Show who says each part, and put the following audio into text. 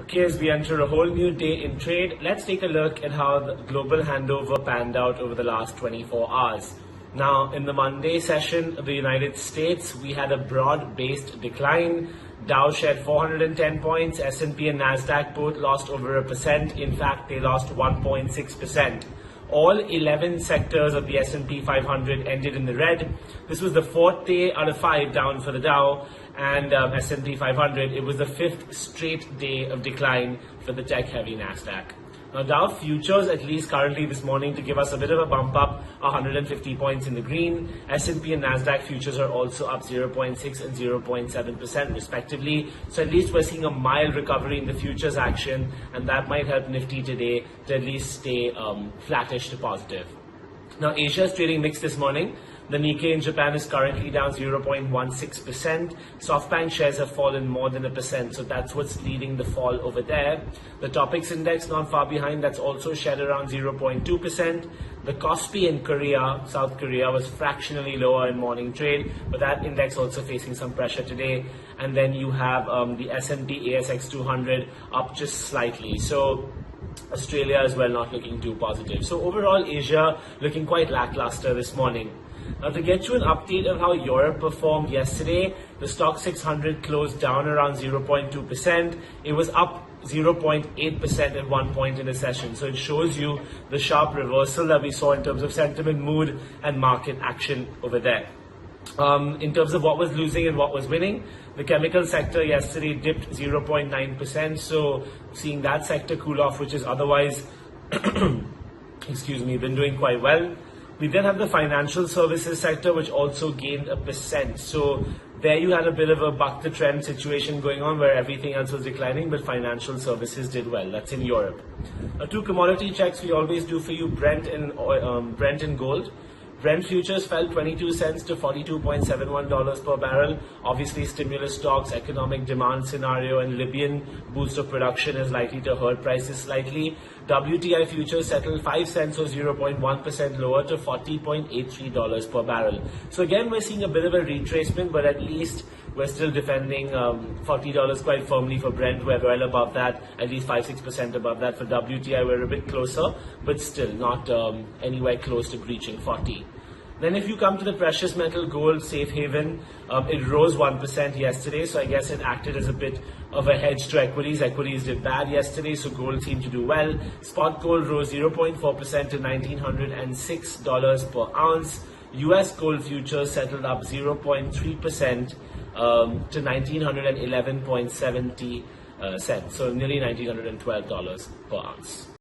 Speaker 1: Okay, as we enter a whole new day in trade, let's take a look at how the global handover panned out over the last 24 hours. Now, in the Monday session of the United States, we had a broad-based decline. Dow shed 410 points, S&P and Nasdaq both lost over 1%. In fact, they lost 1.6%. All 11 sectors of the S&P 500 ended in the red. This was the fourth day out of 5 down for the Dow and S&P 500. It was the fifth straight day of decline for the tech-heavy Nasdaq. Now, Dow Futures, at least currently this morning, to give us a bit of a bump up, 150 points in the green. S&P and Nasdaq futures are also up 0.6 and 0.7% respectively. So at least we're seeing a mild recovery in the futures action, and that might help Nifty today to at least stay flattish to positive. Now, Asia is trading mixed this morning. The Nikkei in Japan is currently down 0.16%. Softbank shares have fallen more than 1%, so that's what's leading the fall over there. The Topix index not far behind, that's also shed around 0.2%. The Kospi in Korea, South Korea, was fractionally lower in morning trade, but that index also facing some pressure today. And then you have the S&P ASX 200 up just slightly. So Australia as well not looking too positive. So overall, Asia looking quite lackluster this morning. Now, to get you an update of how Europe performed yesterday, the Stoxx 600 closed down around 0.2%. It was up 0.8% at one point in the session. So it shows you the sharp reversal that we saw in terms of sentiment, mood, and market action over there. In terms of what was losing and what was winning, the chemical sector yesterday dipped 0.9%. So seeing that sector cool off, which is otherwise, been doing quite well. We then have the financial services sector, which also gained 1%. So there you had a bit of a buck the trend situation going on where everything else was declining, but financial services did well. That's in Europe. Two commodity checks we always do for you, Brent and gold. Brent futures fell 22 cents to $42.71 per barrel. Obviously, stimulus talks, economic demand scenario, and Libyan boost of production is likely to hurt prices slightly. WTI futures settled 5 cents or 0.1% lower to $40.83 per barrel. So again, we're seeing a bit of a retracement, but at least we're still defending $40 quite firmly for Brent. We're well above that, at least 5-6% above that. For WTI, we're a bit closer, but still not anywhere close to breaching 40. Then if you come to the precious metal gold safe haven, it rose 1% yesterday, so I guess it acted as a bit of a hedge to equities. Equities did bad yesterday, so gold seemed to do well. Spot gold rose 0.4% to $1,906 per ounce. US gold futures settled up 0.3% to $1,911.70, so nearly $1,912 per ounce.